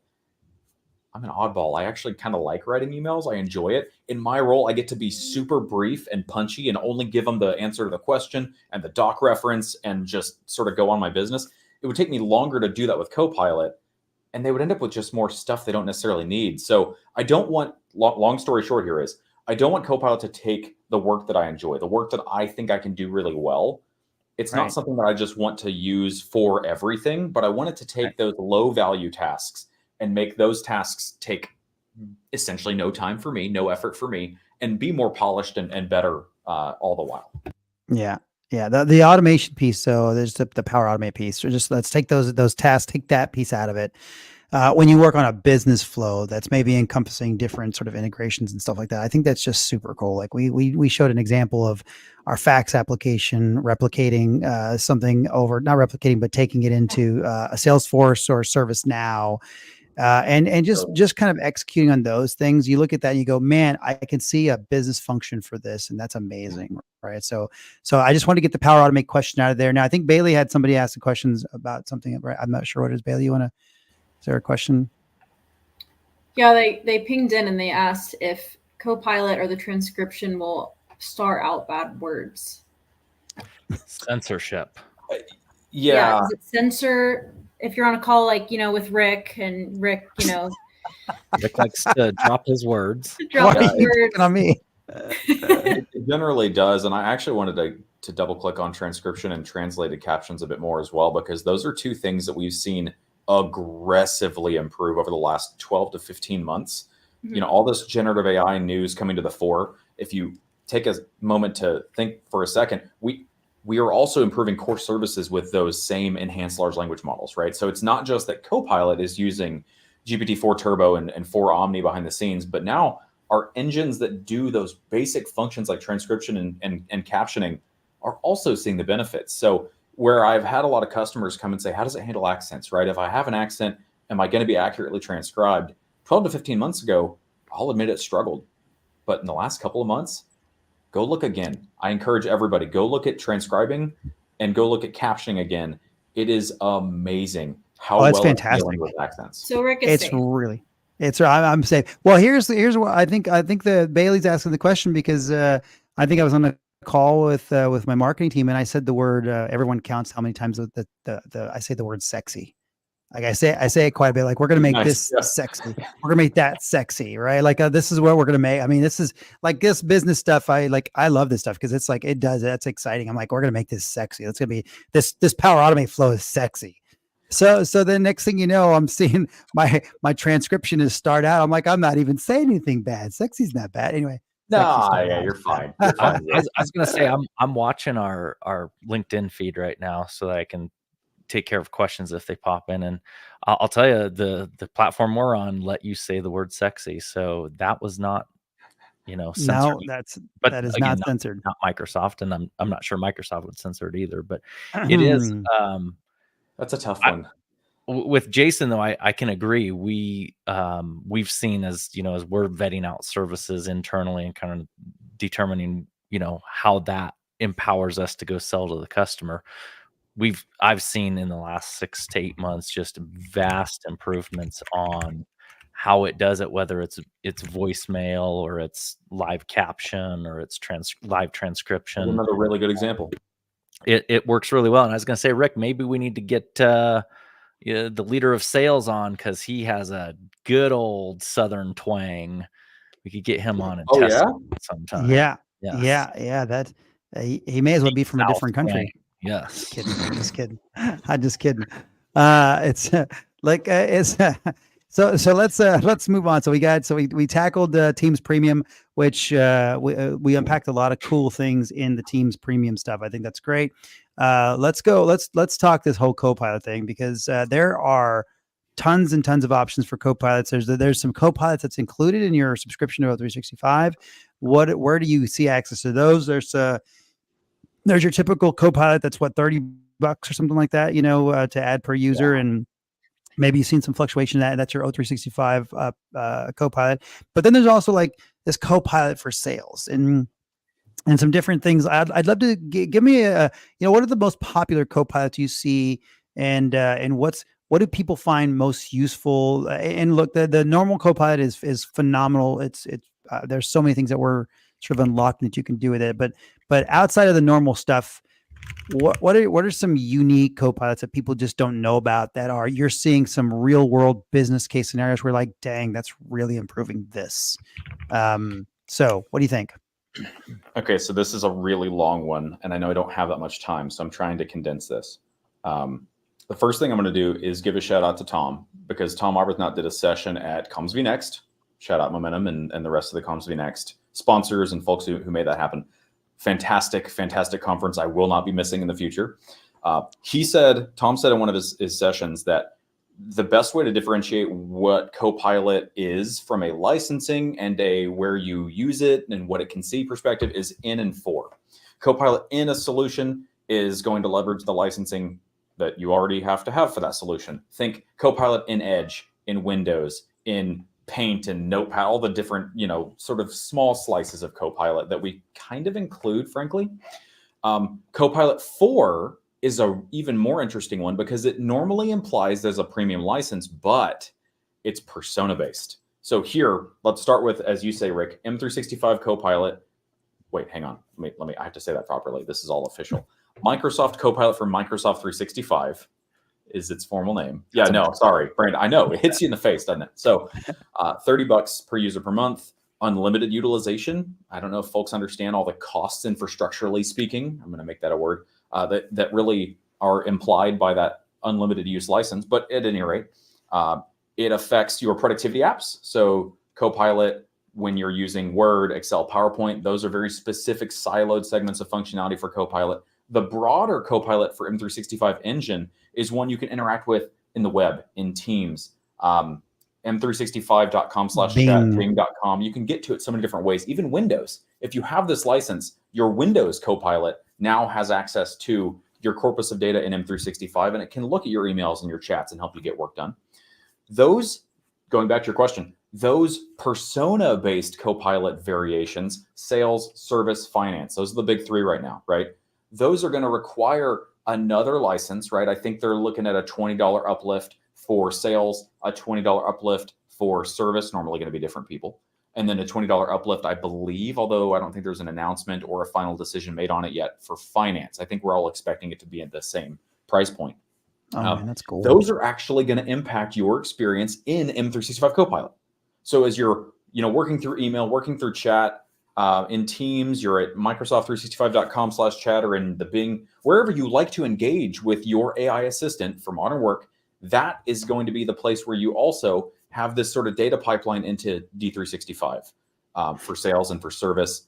I'm an oddball. I actually kind of like writing emails. I enjoy it. In my role, I get to be super brief and punchy and only give them the answer to the question and the doc reference and just sort of go on my business. It would take me longer to do that with Copilot, and they would end up with just more stuff they don't necessarily need. So I don't want, long story short here is, I don't want Copilot to take the work that I enjoy, the work that I think I can do really well. It's not something that I just want to use for everything, but I want it to take those low value tasks and make those tasks take essentially no time for me, no effort for me, and be more polished and better all the while. Yeah. Yeah. The automation piece. So there's the Power Automate piece. So just let's take those tasks, take that piece out of it. When you work on a business flow that's maybe encompassing different sort of integrations and stuff like that, I think that's just super cool. Like we showed an example of our fax application replicating something over, not replicating, but taking it into a Salesforce or ServiceNow. And just kind of executing on those things. You look at that and you go, man, I can see a business function for this, and that's amazing, right? So I just want to get the Power Automate question out of there. Now I think Bailey had somebody ask the questions about something. Right? I'm not sure what it is. Bailey, is there a question? Yeah, they pinged in and they asked if Copilot or the transcription will star out bad words. Censorship. Yeah. Does it censor if you're on a call like, with Rick, and Rick, Rick likes to drop his words. drop his words on me. It generally does. And I actually wanted to double click on transcription and translated captions a bit more as well, because those are two things that we've seen aggressively improve over the last 12 to 15 months. Mm-hmm. All this generative AI news coming to the fore. If you take a moment to think for a second, we are also improving core services with those same enhanced large language models, right? So it's not just that Copilot is using GPT-4 Turbo and 4 Omni behind the scenes, but now our engines that do those basic functions like transcription and captioning are also seeing the benefits. So where I've had a lot of customers come and say, how does it handle accents, right? If I have an accent, am I going to be accurately transcribed? 12 to 15 months ago, I'll admit it struggled. But in the last couple of months, go look again. I encourage everybody, go look at transcribing and go look at captioning again. It is amazing how well it's dealing with accents. So Rick is safe. I'm safe. Well, here's what I think the Bailey's asking the question because I think I was on a call with my marketing team and I said the word everyone counts how many times I say the word sexy. Like I say it quite a bit. Like we're going to make this sexy. We're going to make that sexy, right? Like this is what we're going to make. I mean, this is like this business stuff. I love this stuff because it's like that's exciting. I'm like, we're going to make this sexy. It's going to be this Power Automate flow is sexy. So the next thing you know, I'm seeing my transcription is start out. I'm like, I'm not even saying anything bad. Sexy's not bad. Anyway. No, yeah, you're fine. You're fine. I was going to say, I'm watching our LinkedIn feed right now so that I can take care of questions if they pop in. And I'll tell you, the platform we're on let you say the word sexy. So that was not, censored. No, that is not censored. Not Microsoft. And I'm not sure Microsoft would censor it either, but it is. That's a tough one. With Jason, though, I can agree. We've seen as we're vetting out services internally and kind of determining, how that empowers us to go sell to the customer. I've seen in the last 6 to 8 months just vast improvements on how it does it, whether it's voicemail or it's live caption or it's live transcription. Another really good example. It works really well. And I was going to say, Rick, maybe we need to get the leader of sales on because he has a good old Southern twang. We could get him on and test it sometime. Yeah. That he may as well be from a different country. Twang. Yes. Just kidding. I'm just kidding. So let's move on. So we tackled Teams Premium, which we unpacked a lot of cool things in the Teams Premium stuff. I think that's great. Let's talk this whole Copilot thing because there are tons and tons of options for Copilots. There's some Copilots that's included in your subscription to 365. Where do you see access to those? There's your typical Copilot that's $30 or something like that, to add per user. And maybe you've seen some fluctuation in that, and that's your O365 Copilot. But then there's also like this Copilot for sales and some different things. I'd love to give me what are the most popular Copilots you see, and what do people find most useful? And look, the normal Copilot is phenomenal. It's there's so many things that we're sort of unlocking that you can do with it. But outside of the normal stuff, what are some unique Copilots that people just don't know about that you're seeing some real world business case scenarios where like, dang, that's really improving this. So what do you think? Okay, so this is a really long one, and I know I don't have that much time, so I'm trying to condense this. The first thing I'm going to do is give a shout out to Tom, because Tom Arbuthnot did a session at CommsV Next. Shout out Momentum and the rest of the CommsV Next sponsors and folks who made that happen. Fantastic conference. I will not be missing in the future. Tom said in one of his sessions that the best way to differentiate what Copilot is from a licensing and a where you use it and what it can see perspective is in and for. Copilot in a solution is going to leverage the licensing that you already have to have for that solution. Think Copilot in Edge, in Windows, in Paint and Notepad, all the different, sort of small slices of Copilot that we kind of include, frankly. Copilot 4 is a even more interesting one because it normally implies there's a premium license, but it's persona based. So here, let's start with, as you say, Rick, M365 Copilot. Wait, hang on. Let me, I have to say that properly. This is all official. Microsoft Copilot for Microsoft 365 is its formal name. Yeah, no, sorry, Brandon. I know it hits you in the face, doesn't it? So $30 per user per month, unlimited utilization. I don't know if folks understand all the costs infrastructurally speaking. I'm going to make that a word that really are implied by that unlimited use license. But at any rate, it affects your productivity apps. So Copilot, when you're using Word, Excel, PowerPoint, those are very specific siloed segments of functionality for Copilot. The broader Copilot for M365 Engine is one you can interact with in the web, in Teams, m365.com/chat, bing.com. You can get to it so many different ways, even Windows. If you have this license, your Windows Copilot now has access to your corpus of data in M365, and it can look at your emails and your chats and help you get work done. Those, going back to your question, those persona-based Copilot variations, sales, service, finance, those are the big three right now, right? Those are going to require another license, right? I think they're looking at a $20 uplift for sales, a $20 uplift for service, normally going to be different people, and then a $20 uplift, I believe, although I don't think there's an announcement or a final decision made on it yet, for finance. I think we're all expecting it to be at the same price point. Oh, man, that's cool. Those are actually going to impact your experience in M365 Copilot. So as you're, working through email, working through chat, in Teams, you're at Microsoft365.com/chat or in the Bing, wherever you like to engage with your AI assistant for modern work, that is going to be the place where you also have this sort of data pipeline into D365 for sales and for service.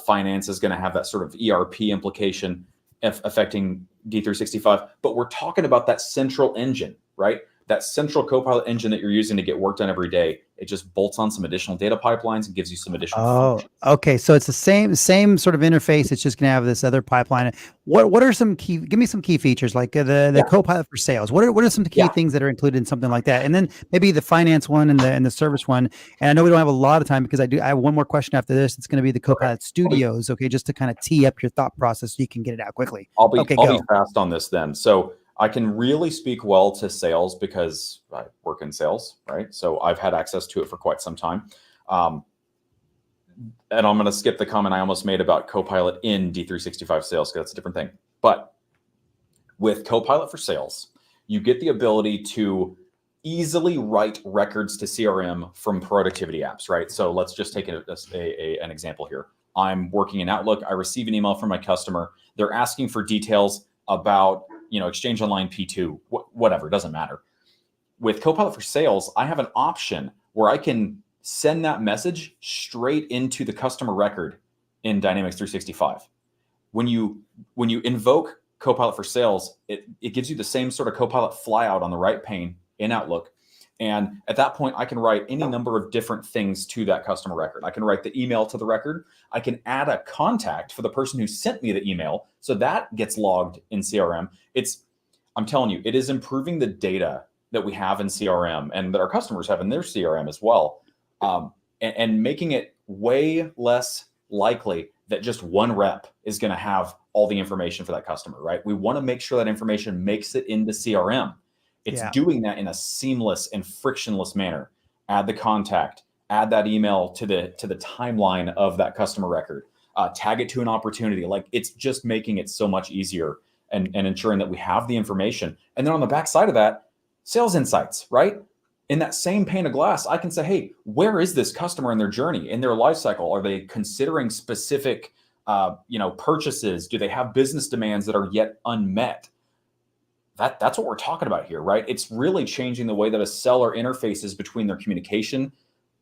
Finance is going to have that sort of ERP implication affecting D365, but we're talking about that central engine, right? That central Copilot engine that you're using to get work done every day. It just bolts on some additional data pipelines and gives you some additional functions. Okay. So it's the same sort of interface. It's just going to have this other pipeline. What are some key, give me some key features, like the Copilot for sales. What are some key things that are included in something like that? And then maybe the finance one and the service one. And I know we don't have a lot of time because I have one more question after this. It's going to be the Copilot Studios. Okay. Just to kind of tee up your thought process so you can get it out quickly. I'll be fast on this then. So I can really speak well to sales because I work in sales, right? So I've had access to it for quite some time. And I'm going to skip the comment I almost made about Copilot in D365 sales because that's a different thing. But with Copilot for sales, you get the ability to easily write records to CRM from productivity apps, right? So let's just take an example here. I'm working in Outlook. I receive an email from my customer. They're asking for details about Exchange Online P2, whatever, doesn't matter. With Copilot for Sales, I have an option where I can send that message straight into the customer record in Dynamics 365. When you invoke Copilot for Sales, it gives you the same sort of Copilot flyout on the right pane in Outlook. And at that point, I can write any number of different things to that customer record. I can write the email to the record. I can add a contact for the person who sent me the email. So that gets logged in CRM. I'm telling you, it is improving the data that we have in CRM and that our customers have in their CRM as well, and making it way less likely that just one rep is going to have all the information for that customer, right? We want to make sure that information makes it into CRM. It's doing that in a seamless and frictionless manner. Add the contact, add that email to the timeline of that customer record, tag it to an opportunity. Like, it's just making it so much easier and ensuring that we have the information. And then on the back side of that, sales insights, right? In that same pane of glass, I can say, hey, where is this customer in their journey, in their life cycle? Are they considering specific purchases? Do they have business demands that are yet unmet? That's what we're talking about here, right? It's really changing the way that a seller interfaces between their communication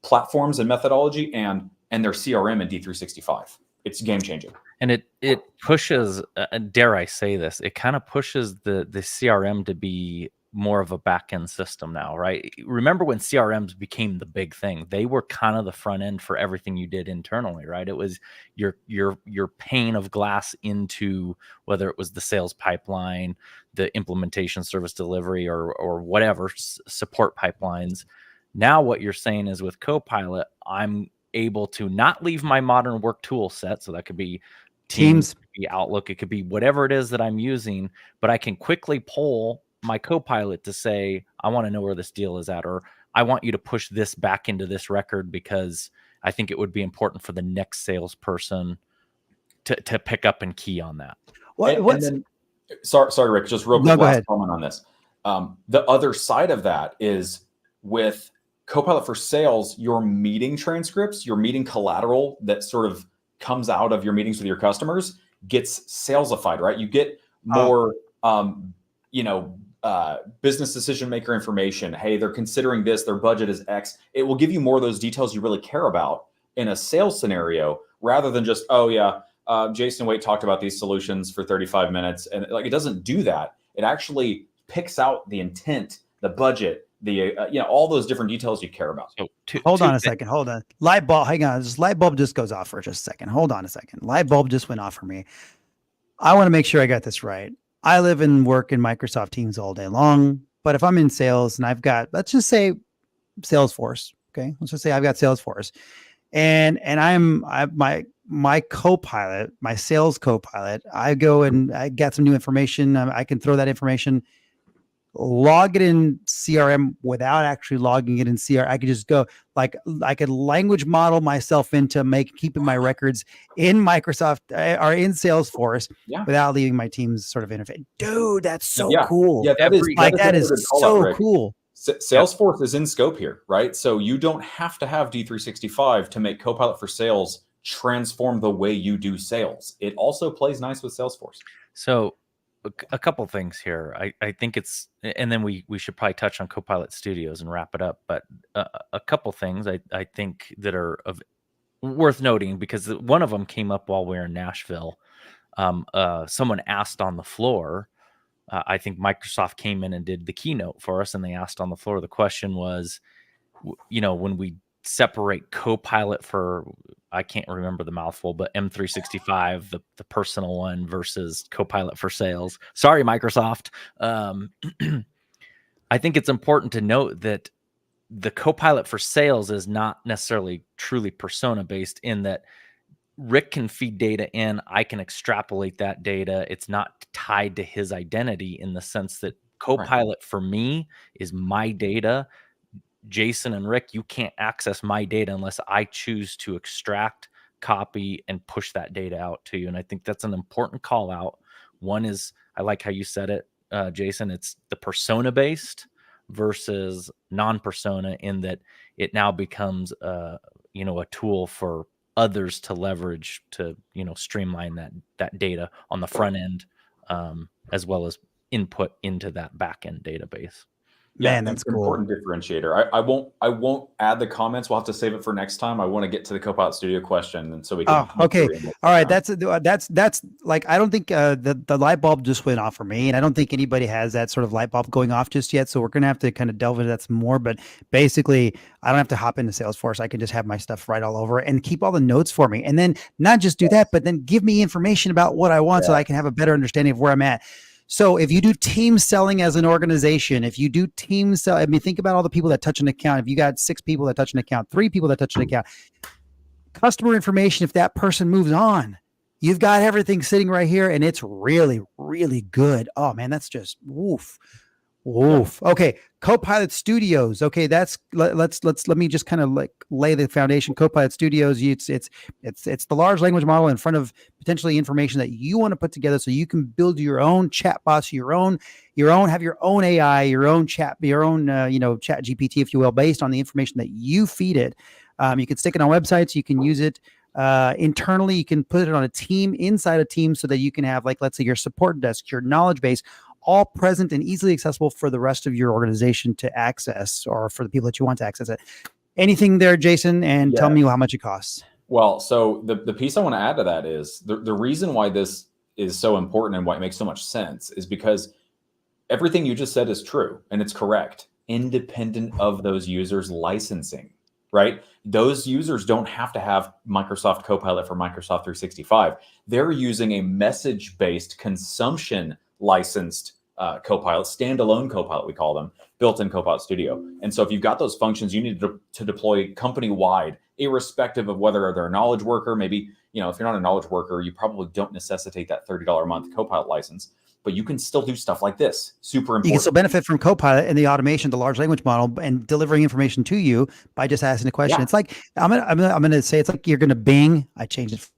platforms and methodology and their CRM and D365. It's game changing. And it pushes, dare I say this, it kind of pushes the CRM to be more of a back-end system now, right? Remember when CRMs became the big thing? They were kind of the front end for everything you did internally, right? It was your pane of glass into whether it was the sales pipeline, the implementation, service delivery, or whatever, support pipelines. Now what you're saying is with Copilot, I'm able to not leave my modern work tool set. So that could be Teams, it could be Outlook, it could be whatever it is that I'm using, but I can quickly pull my Copilot to say, I want to know where this deal is at, or I want you to push this back into this record because I think it would be important for the next salesperson to pick up and key on that. Sorry, Rick, just real quick, last comment on this. The other side of that is with Copilot for Sales, your meeting transcripts, your meeting collateral that sort of comes out of your meetings with your customers gets salesified, right? You get more, business decision maker information. Hey, they're considering this, their budget is X. It will give you more of those details you really care about in a sales scenario, rather than just, Jason Waite talked about these solutions for 35 minutes. And it doesn't do that. It actually picks out the intent, the budget, all those different details you care about. So hold on a second. Hold on. Light bulb. Hang on. This light bulb just goes off for just a second. Hold on a second. Light bulb just went off for me. I want to make sure I got this right. I live and work in Microsoft Teams all day long, but if I'm in sales and I've got, let's just say Salesforce. Okay. Let's just say I've got Salesforce and my Copilot, my sales Copilot, I go and I get some new information. I can throw that information, log it in CRM without actually logging it in CRM. I could just go I could language model myself into keeping my records in Microsoft or in Salesforce without leaving my team's sort of interface. Dude, that's so cool. Yeah, that is so cool. Salesforce is in scope here, right? So you don't have to have D365 to make Copilot for Sales transform the way you do sales. It also plays nice with Salesforce. So a couple things here. I think it's, and then we should probably touch on Copilot Studios and wrap it up. But a couple things I think that are worth noting, because one of them came up while we were in Nashville. Someone asked on the floor. I think Microsoft came in and did the keynote for us, and they asked on the floor. The question was, when we separate Copilot for, I can't remember the mouthful, but M365, the personal one, versus Copilot for Sales. Sorry, Microsoft. I think it's important to note that the Copilot for Sales is not necessarily truly persona based, in that Rick can feed data in, I can extrapolate that data. It's not tied to his identity, in the sense that Copilot for me is my data. Jason and Rick, you can't access my data unless I choose to extract, copy, and push that data out to you. And I think that's an important call out. One is, I like how you said it, Jason, it's the persona based versus non-persona, in that it now becomes a tool for others to leverage to, streamline that data on the front end, as well as input into that back end database. Man, that's cool. Important differentiator. I won't add the comments. We'll have to save it for next time. I want to get to the Copilot Studio question, and so we can. Oh, okay. All right. That's like, I don't think the light bulb just went off for me, and I don't think anybody has that sort of light bulb going off just yet. So we're gonna have to kind of delve into that some more. But basically, I don't have to hop into Salesforce. I can just have my stuff right all over and keep all the notes for me, and then not just do that, but then give me information about what I want, so I can have a better understanding of where I'm at. So if you do team selling as an organization, if you do team sell, I mean, think about all the people that touch an account. If you got 6 people that touch an account, 3 people that touch an account, customer information, if that person moves on, you've got everything sitting right here and it's really, really good. Oh man, that's just woof. Woof. Okay. Copilot Studios. Okay. Let me just kind of like lay the foundation. Copilot Studios. It's the large language model in front of potentially information that you want to put together so you can build your own chat bots, have your own AI, your own chat GPT, if you will, based on the information that you feed it. You can stick it on websites. You can use it internally. You can put it on a team inside a team so that you can have, like, let's say your support desk, your knowledge base, all present and easily accessible for the rest of your organization to access, or for the people that you want to access it. Anything there, Jason? And tell me how much it costs. Well, so the piece I want to add to that is the reason why this is so important and why it makes so much sense is because everything you just said is true and it's correct, independent of those users licensing, right? Those users don't have to have Microsoft Copilot for Microsoft 365. They're using a message-based, consumption licensed Copilot, standalone Copilot, we call them, built-in Copilot Studio. And so if you've got those functions, you need to deploy company-wide, irrespective of whether they're a knowledge worker. Maybe, if you're not a knowledge worker, you probably don't necessitate that $30 a month Copilot license, but you can still do stuff like this. Super important. You can still benefit from Copilot and the automation, the large language model, and delivering information to you by just asking a question. Yeah. It's like, I'm gonna say, it's like you're gonna Bing. I changed it.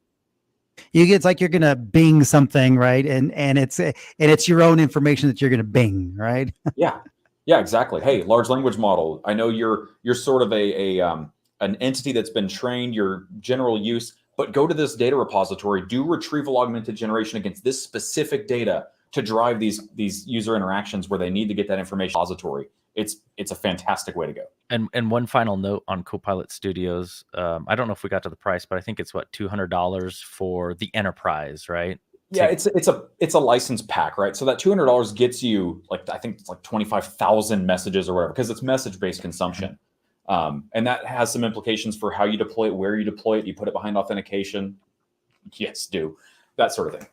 It's like you're gonna Bing something, right? And it's your own information that you're gonna Bing, right? Yeah, exactly. Hey, large language model. I know you're sort of an entity that's been trained, your general use, but go to this data repository, do retrieval augmented generation against this specific data to drive these user interactions where they need to get that information repository. It's a fantastic way to go. And one final note on Copilot Studios. I don't know if we got to the price, but I think it's what, $200 for the enterprise, right? Yeah, it's a license pack, right? So that $200 gets you, like, I think it's like 25,000 messages or whatever, because it's message-based consumption. And that has some implications for how you deploy it, where you deploy it. You put it behind authentication. Yes, do that sort of thing.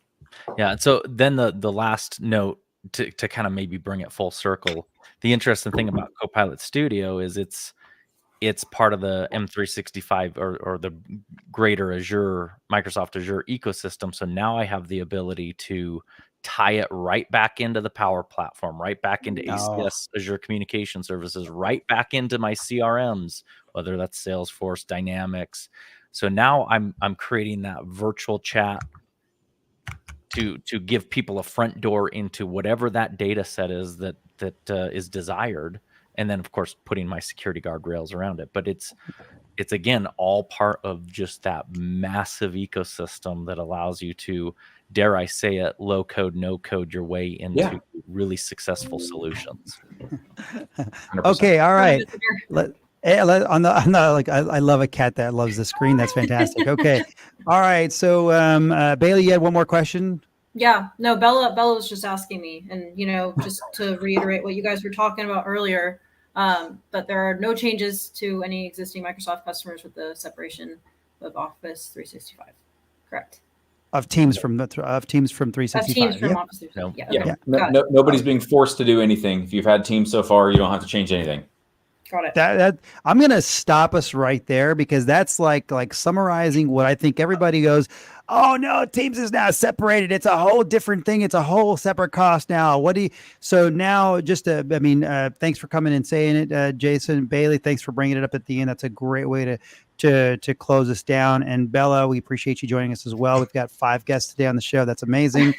Yeah. And so then the last note to kind of maybe bring it full circle. The interesting thing about Copilot Studio is it's part of the M365 or the greater Microsoft Azure ecosystem. So now I have the ability to tie it right back into the Power Platform, right back into ACS, Azure Communication Services, right back into my CRMs, whether that's Salesforce, Dynamics. So now I'm creating that virtual chat to give people a front door into whatever that data set is that is desired, and then of course putting my security guardrails around it. But it's again all part of just that massive ecosystem that allows you to, dare I say it, low code, no code your way into really successful solutions. 100%. Okay, all right. I love a cat that loves the screen. That's fantastic. Okay. All right. So Bailey, you had one more question? Yeah, no, Bella was just asking me, and just to reiterate what you guys were talking about earlier, but there are no changes to any existing Microsoft customers with the separation of Office 365. Correct. Of Teams from 365. Of Teams from Office 365. Yeah. Nobody's being forced to do anything. If you've had Teams so far, you don't have to change anything. Got it. That I'm gonna stop us right there, because that's like summarizing what I think everybody goes, oh no, Teams is now separated. It's a whole different thing. It's a whole separate cost now. So now thanks for coming and saying it, Jason, Bailey, thanks for bringing it up at the end. That's a great way to close us down. And Bella, we appreciate you joining us as well. We've got 5 guests today on the show. That's amazing.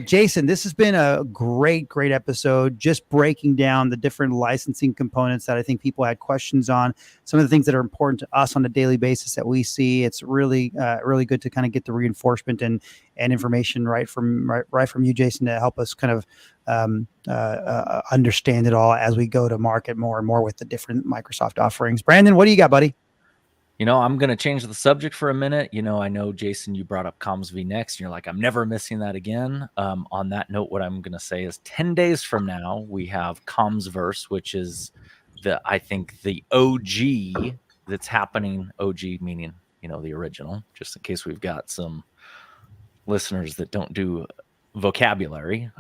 Jason, this has been a great episode, just breaking down the different licensing components that I think people had questions on, some of the things that are important to us on a daily basis that we see. It's really good to kind of get the reinforcement and information right from you, Jason, to help us kind of understand it all as we go to market more and more with the different Microsoft offerings. Brandon, what do you got, buddy? I'm going to change the subject for a minute. I know, Jason, you brought up Comms v Next, and you're like, I'm never missing that again. On that note, what I'm going to say is 10 days from now, we have Commsverse, which is I think the OG that's happening. OG meaning, the original, just in case we've got some listeners that don't do vocabulary,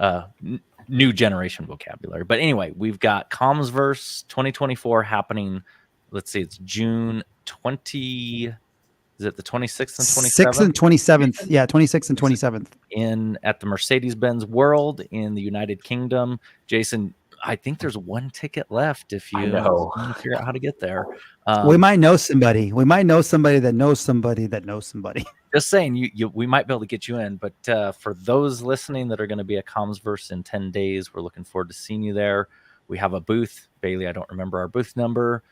new generation vocabulary. But anyway, we've got Commsverse 2024 happening. Let's see, it's June 20. Is it the 26th and 27th? 6th and 27th. Yeah, 26th and 27th. At the Mercedes-Benz World in the United Kingdom. Jason, I think there's one ticket left if you want to figure out how to get there. We might know somebody. We might know somebody that knows somebody that knows somebody. Just saying, we might be able to get you in. But for those listening that are going to be at Commsverse in 10 days, we're looking forward to seeing you there. We have a booth. Bailey, I don't remember our booth number.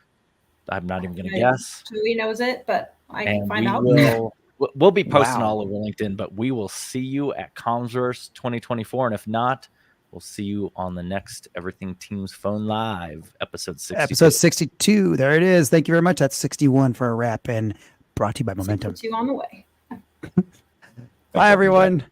I'm not even going to guess. Julie knows it, but I can find out. We'll be posting all over LinkedIn, but we will see you at Commsverse 2024. And if not, we'll see you on the next Everything Teams Phone Live, episode 62. Episode 62. There it is. Thank you very much. That's 61 for a wrap, and brought to you by Momentum. 62 on the way. Bye, everyone.